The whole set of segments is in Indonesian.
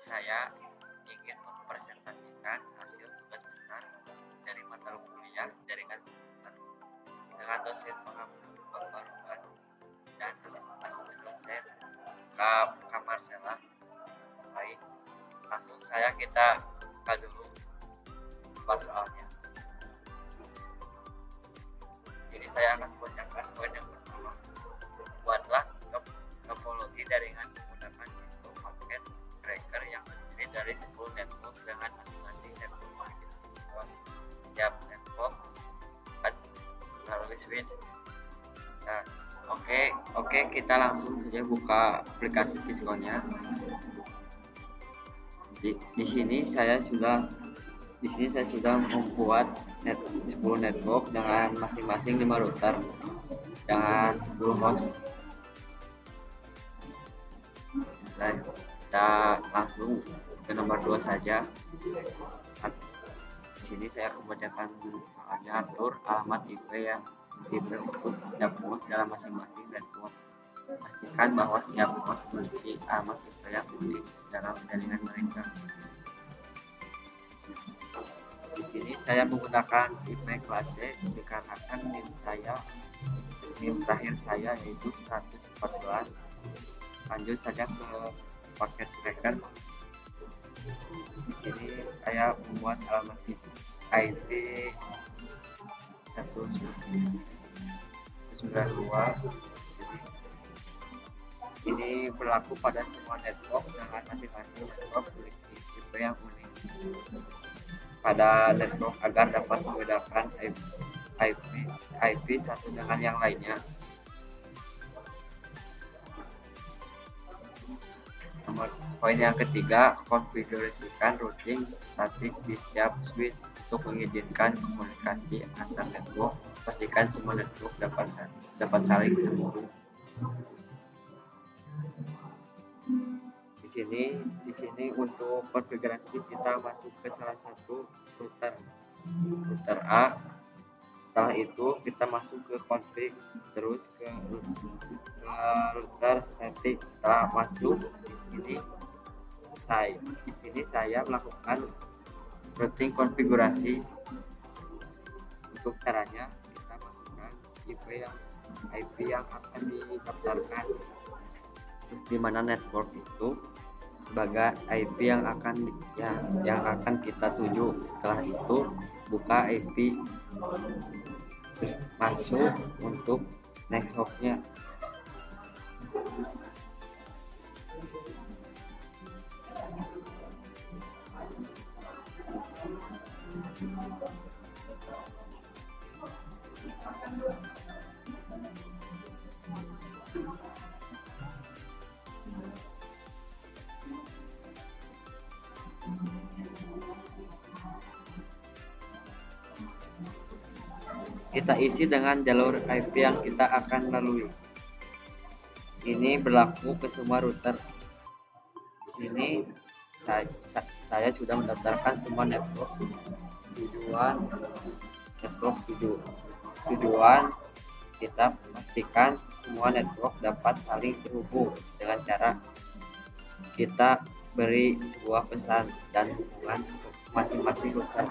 saya ingin mempresentasikan hasil tugas besar dari mata kuliah jaringan komputer dengan dosen pengampu pembaruan dan asisten dosen Kak Marcella. Baik, langsung saya kita buka dulu soalnya. Jadi saya akan membacakan poin yang pertama. Buatlah topologi jaringan menggunakan disk paket tracker yang terdiri dari 10 network dengan masing-masing network memiliki 10 host. Setiap network melalui switch. Nah, oke, kita langsung saja buka aplikasi Kiskonnya. Di sini saya sudah membuat 10 network dengan masing-masing 5 router dengan 10 host. Dan kita langsung ke nomor 2 saja. Di sini saya akan membacakan soalnya, atur alamat IP yang diberi untuk setiap host dalam masing-masing network. Pastikan bahwa setiap host memiliki alamat IP yang unik dalam jaringan mereka. Di sini saya menggunakan IP kelas C dikarenakan NIM terakhir saya yaitu 114. Lanjut saja ke paket tracker. Di sini saya membuat alamat IP 192. Ini berlaku pada semua network dengan masing-masing network memiliki IP yang unik. Pada network agar dapat membedakan IP satu dengan yang lainnya. Poin yang ketiga, konfigurasikan routing statik di setiap switch untuk mengizinkan komunikasi antar network. Pastikan semua network dapat saling terhubung. Di sini untuk konfigurasi kita masuk ke salah satu router A. Setelah itu kita masuk ke config, terus ke router static. Setelah masuk di sini saya melakukan routing konfigurasi. Untuk caranya kita masukkan IP yang akan didaftarkan, terus di mana network itu sebagai IP yang akan kita tuju. Setelah itu buka IP, terus masuk untuk next hostnya. Kita isi dengan jalur IP yang kita akan lalui. Ini berlaku ke semua router. Di sini saya sudah mendaftarkan semua network tujuan. Kita pastikan semua network dapat saling terhubung dengan cara kita beri sebuah pesan dan hubungan untuk masing-masing router.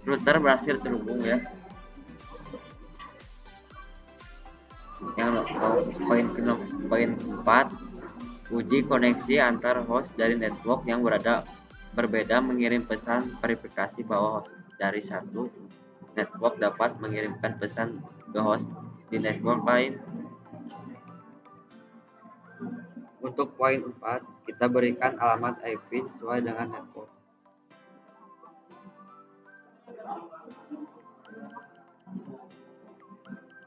Router berhasil terhubung ya. Yang poin 4, uji koneksi antar host dari network yang berbeda mengirim pesan verifikasi bahwa host dari satu network dapat mengirimkan pesan ke host di network lain. Untuk poin 4, kita berikan alamat IP sesuai dengan network.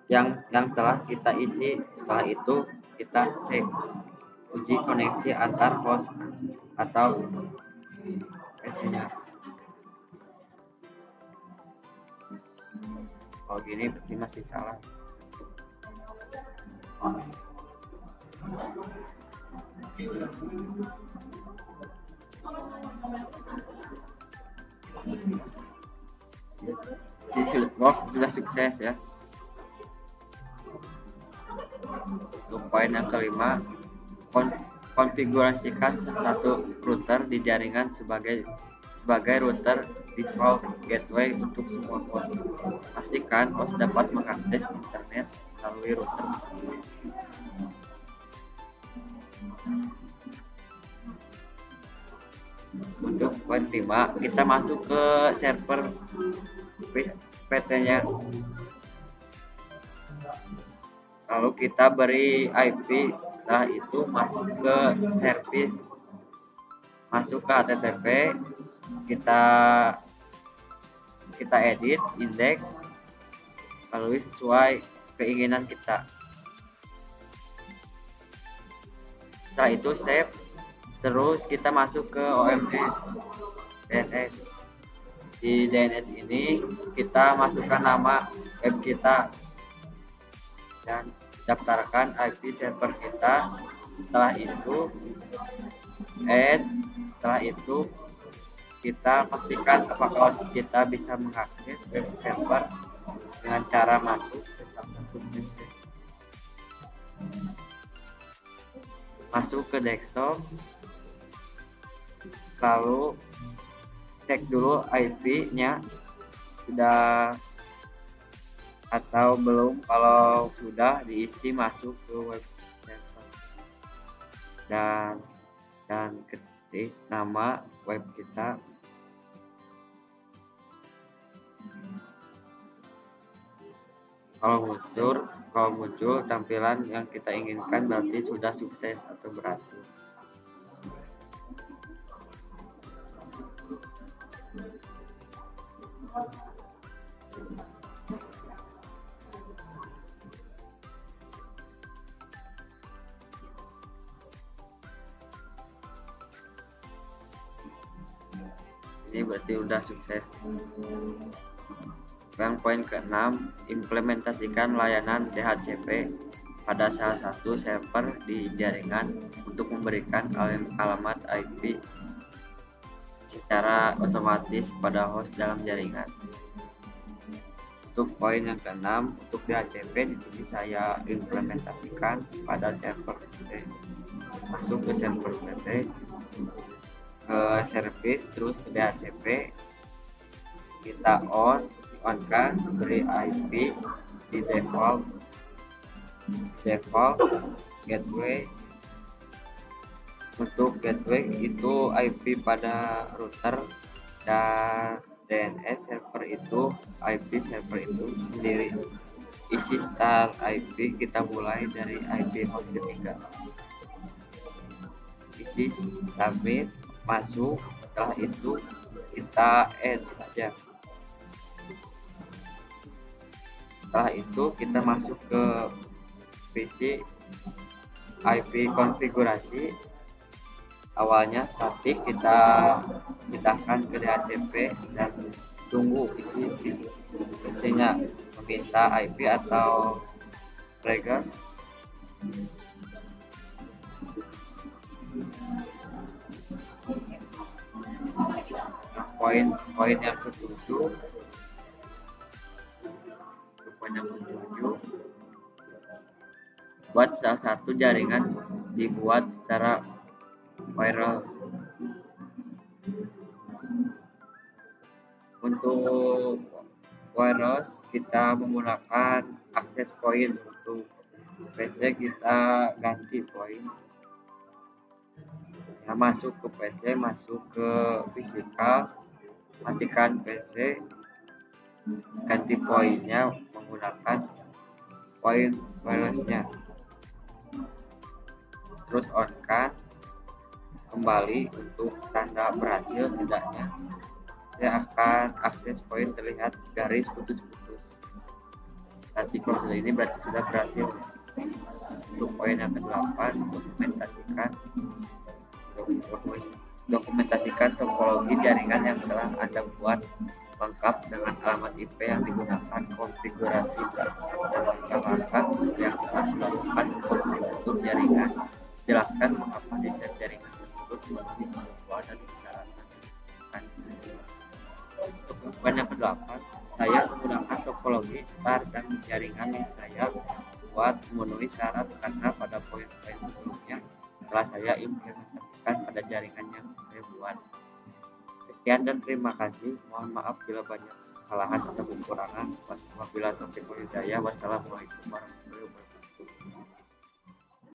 Yang telah kita isi. Setelah itu kita cek uji koneksi antar host atau PC-nya. Kalau gini berarti masih salah. Si work sudah sukses ya. Untuk poin yang kelima, konfigurasikan salah satu router di jaringan sebagai router default gateway untuk semua host. Pastikan host dapat mengakses internet melalui router tersebut. Untuk poin 5, kita masuk ke server PT-nya. Lalu kita beri IP, setelah itu masuk ke service, masuk ke HTTP, kita edit indeks lalu sesuai keinginan kita. Setelah itu save, terus kita masuk ke OMS DNS. Di DNS ini kita masukkan nama web kita dan daftarkan IP server kita. Setelah itu setelah itu kita pastikan apakah host kita bisa mengakses web server dengan cara masuk ke salah satu PC. Masuk ke desktop, lalu cek dulu IP-nya sudah atau belum. Kalau sudah, diisi masuk ke web server dan ketik nama web kita. Kalau muncul tampilan yang kita inginkan, berarti sudah sukses atau berhasil. Ini berarti udah sukses. Yang poin ke-6, implementasikan layanan DHCP pada salah satu server di jaringan untuk memberikan alamat IP secara otomatis pada host dalam jaringan. Untuk poin yang ke-6, untuk DHCP di sini saya implementasikan pada server PT. Masuk ke server PT, ke service, terus ke DHCP, kita on kan, beri IP di default gateway. Untuk gateway itu IP pada router, dan DNS server itu IP server itu sendiri. Isi start IP kita mulai dari IP host ketiga. Isi submit, masuk. Setelah itu kita add saja. Setelah itu kita masuk ke PC, IP konfigurasi. Awalnya statik, kita pindahkan ke DHCP dan tunggu isinya meminta IP atau request. Poin yang ketujuh, buat salah satu jaringan dibuat secara wireless. Untuk wireless kita menggunakan access point. Untuk PC kita ganti point ya, masuk ke PC, masuk ke physical, matikan PC, ganti poinnya menggunakan poin wirelessnya, terus on kan, kembali untuk tanda berhasil tidaknya. Saya akan akses poin terlihat garis putus-putus. Nanti kalau sudah ini berarti sudah berhasil. Untuk poin yang ke-8, dokumentasikan topologi jaringan yang telah Anda buat lengkap dengan alamat IP yang digunakan, konfigurasi dan langkah-langkah yang telah dilakukan untuk membentuk jaringan. Jelaskan mengapa desain jaringan tersebut memiliki kebutuhan dan persyaratan. 8, saya menggunakan topologi star dan jaringan yang saya buat memenuhi syarat karena pada poin-poin sebelumnya telah saya implementasikan pada jaringan yang saya buat. Sekian dan terima kasih. Mohon maaf bila banyak kesalahan atau kekurangan. Wabillahi taufiq wal hidayah. Wassalamualaikum warahmatullahi wabarakatuh.